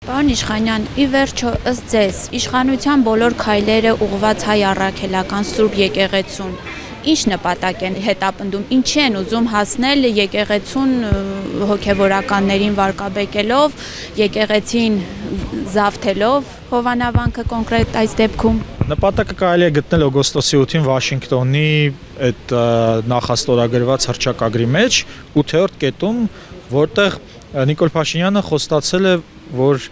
Պարոն Իշխանյան, ի վերջո ըստ ձեզ, իշխանության բոլոր քայլերը ուղղված հայ առաքելական Սուրբ եկեղեցուն, ինչ նպատակ են հետապնդում, ինչի են ուզում հասնել եկեղեցուն հոգևորականներին վարկաբեկելով, եկեղեցին զավթելով հովանավանքը կոնկրետ այս դեպքում։ Նպատակը կարելի է գտնել օգոստոսի 8-ին Վաշինգտոնի այդ նախաստորագրված հռչակագրի մեջ 8-րդ կետում, որտեղ Նիկոլ Փաշինյանը խոստացել է, որ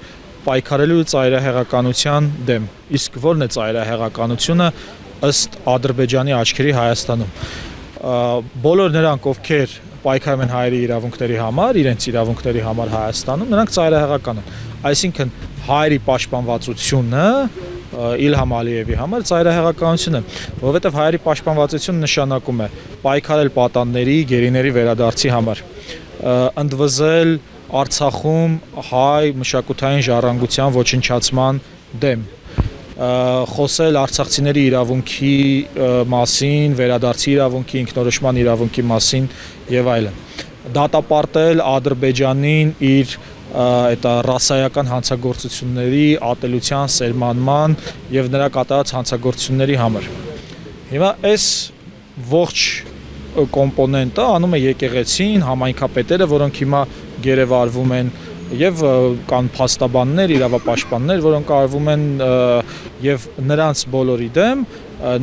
պայքարելու ծայրահեղականության դեմ։ Իսկ ո՞րն է ծայրահեղականությունը ըստ Ադրբեջանի աչքերի Հայաստանում։ Բոլոր նրանք, ովքեր պայքարում են հայերի իրավունքների համար, իրենց իրավունքների համար Հայաստանում, նրանք ծայրահեղական են։ Այսինքն հայերի պաշտպանվածությունը Իլհամ Ալիևի համար ծայրահեղականություն է, որովհետև հայերի պաշտպանվածությունը նշանակում է պայքարել պատանների, գերիների վերադարձի համար, ընդվզել Արցախում հայ մշակութային ժառանգության ոչնչացման դեմ, խոսել արցախցիների իրավունքի մասին, վերադարձի իրավունքի, ինքնորոշման իրավունքի մասին եւ այլն։ Դատապարտել Ադրբեջանին իր այդ ռասայական հանցագործությունների, ատելության, սերմանման եւ նրա կատարած հանցագործությունների համար։ Հիմա այս ողջ կոմպոնենտը անում է եկեղեցին, համայնքապետերը, որոնք հիմա գերեվարվում են եւ կան փաստաբաններ, իրավապաշտպաններ, որոնք արվում են եւ նրանց բոլորի դեմ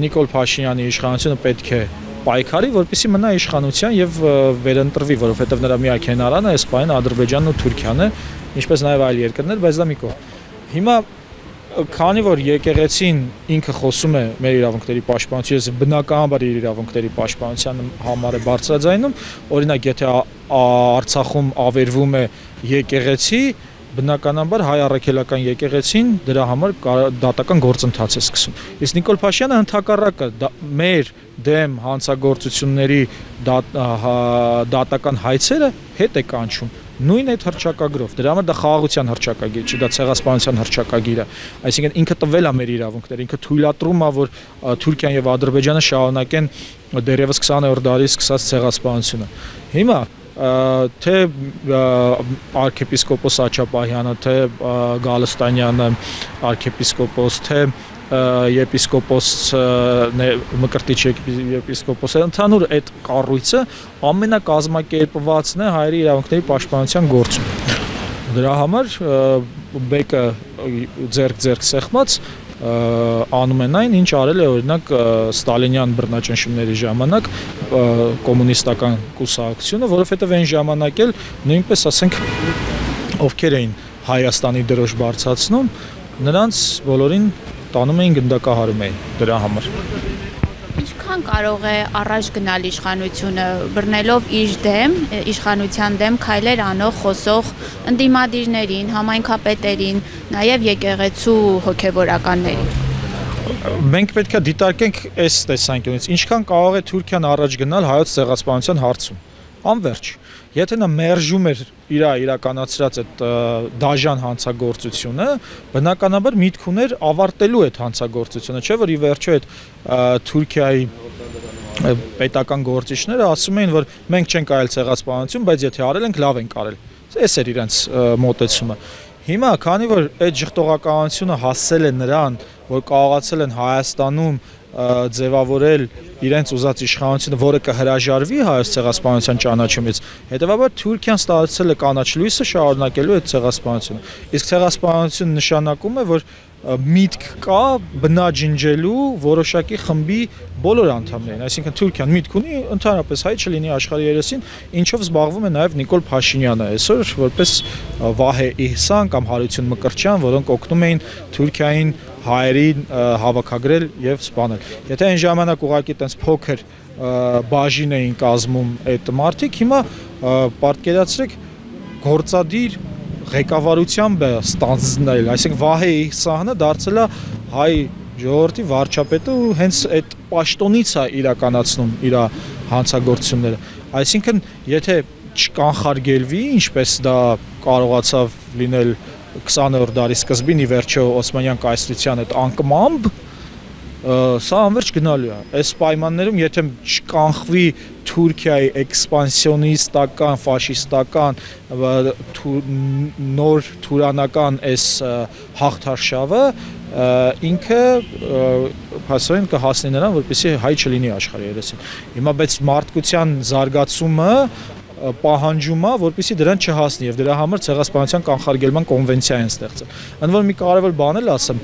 Նիկոլ Փաշինյանի իշխանությունը պետք է պայքարի, որպեսզի մնա իշխանության եւ վերընտրվի, որովհետեւ նրա միակ հենարանը այս պահին Ադրբեջանն ու Թուրքիան է, ինչպես նաեւ այլ երկրներ, բայց դա մի կողմ։ Հիմա քանի որ եկեղեցին ինքը խոսում է մեր իրավունքների պաշտպանության, բնականաբար իր իրավունքների պաշտպանության համար է բարձրաձայնում, օրինակ եթե Արցախում ավերվում է եկեղեցի, բնականաբար հայ առաքելական եկեղեցին դրա համար դատական գործընթաց է սկսում։ Իսկ Նիկոլ Փաշինյանը ընդհակառակը մեր դեմ հանցագործությունների դատական հայցերը հետ է կանչում։ Նույն այդ հռչակագրով, դրա համար դա խաղաղության հռչակագիր չի, դա ցեղասպանության հռչակագիր է։ Այսինքն ինքը տվել է մեր իրավունքները, ինքը թույլատրում է, որ Թուրքիան եւ Ադրբեջանը շարունակեն դեռևս 20-րդ դարի սկսած ցեղասպանությունը։ Հիմա թե arczepiskopos Աչապահյանը, թե Գալստանյանը, arczepiskopos, թե եպիսկոպոս Մկրտիչ եպիսկոպոսը ընդհանուր այդ կառույցը ամենակազմակերպվածն է հայերի իրավունքների պաշտպանության գործում։ Դրա համար մեկը ձեռք սեղմած անում են այն, ինչ արել է օրինակ Ստալինյան բռնաճնշումների ժամանակ կոմունիստական կուսակցությունը, որովհետև այն ժամանակ էլ նույնպես ասենք ովքեր էին Հայաստանի դրոշ բարձրացնում, նրանց բոլորին տանում էին գնդակահարում էին դրա համար։ Ինչքան կարող է առաջ գնալ իշխանությունը բռնելով իր դեմ, իշխանության դեմ քայլեր անող խոսող ընդդիմադիրներին, համայնքապետերին, նաև եկեղեցու հոգևորականներին։ Մենք պետք է դիտարկենք այս տեսանկյունից, ինչքան կարող է Թուրքիան առաջ գնալ հայոց ցեղասպանության հարցում։ Անվերջ, եթե նա մերժում էր իր իրականացրած այդ դաժան հանցագործությունը, բնականաբար միտք ուներ ավարտելու այդ հանցագործությունը, չէ՞ որ ի վերջո այդ Թուրքիայի պետական գործիչները ասում էին, որ մենք չենք արել ցեղասպանություն, բայց եթե արել ենք, լավ ենք արել։ Այս էր իրենց մոտեցումը։ Հիմա, քանի որ այդ ժխտողականությունը հասել է նրան, որ կարողացել են Հայաստանում ձևավորել իրենց ուզած իշխանությունը, որը կհրաժարվի հայոց ցեղասպանության ճանաչումից, հետևաբար Թուրքիան ստացել է կանաչ լույսը շարունակելու այդ ցեղասպանությունը։ Իսկ ցեղասպանությունը նշանակում է, որ միտք կա բնաջնջելու որոշակի խմբի բոլոր անդամներին, այսինքն Թուրքիան միտք ունի ընդհանրապես հայ չլինի աշխարհի երեսին, ինչով զբաղվում է նաև Նիկոլ Փաշինյանը այսօր որպես Վահե Իհսան կամ Հարություն Մկրտչյան, որոնք օգնում էին Թուրքիային հայերին հավաքագրել եւ սպանել։ Եթե այն ժամանակ ուղղակի տենց փոքր բաժին էին կազմում այդ մարդիկ, հիմա պատկերացրեք գործադիր ղեկավարությամբ ստանձնել, այսինքն Վահե Իհսանը դարձել է հայ ժողովրդի վարչապետը ու հենց այդ պաշտոնից է իրականացնում իր հանցագործությունները։ Այսինքն եթե չկանխարգելվի, ինչպես դա կարողացավ լինել 20-րդ դարի սկզբին ի վերջո Օսմանյան կայսրության այդ անկմամբ, սա անverջ գնալու է։ Այս պայմաններում եթե չկանխվի Թուրքիայի էքսպանսիոնիստական, ֆաշիստական նոր թուրանական այս հաղթարշավը ինքը հասարեն կհասնի նրան, որպեսզի հայ չլինի աշխարհի երեսին։ Հիմա բայց մարդկության զարգացումը պահանջում է, որպեսզի դրան չհասնի եւ դրա համար ցեղասպանության կանխարգելման կոնվենցիա են ստեղծել։ Ընդ որում մի կարևոր բան էլ ասեմ,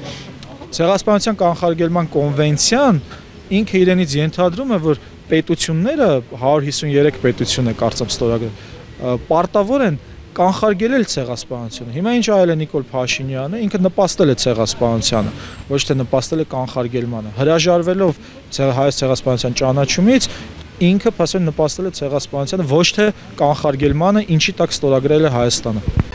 ցեղասպանության կանխարգելման կոնվենցիան ինքը իրենից ենթադրում է, որ պետությունները 153 պետություն է կարծեմ ստորագրել, պարտավոր են կանխարգելել ցեղասպանությունը։ Հիմա ինչ արել է Նիկոլ Փաշինյանը, ինքը նպաստել է ցեղասպանությանը, ոչ թե նպաստել է կանխարգելմանը։ Հրաժարվելով հայոց ցեղասպանության ճանաչումից ինքը փաստորեն նպաստել է ցեղասպանությանը, ոչ թե կանխարգելմանը, ինչի տակ ստորագրել է Հայաստանը։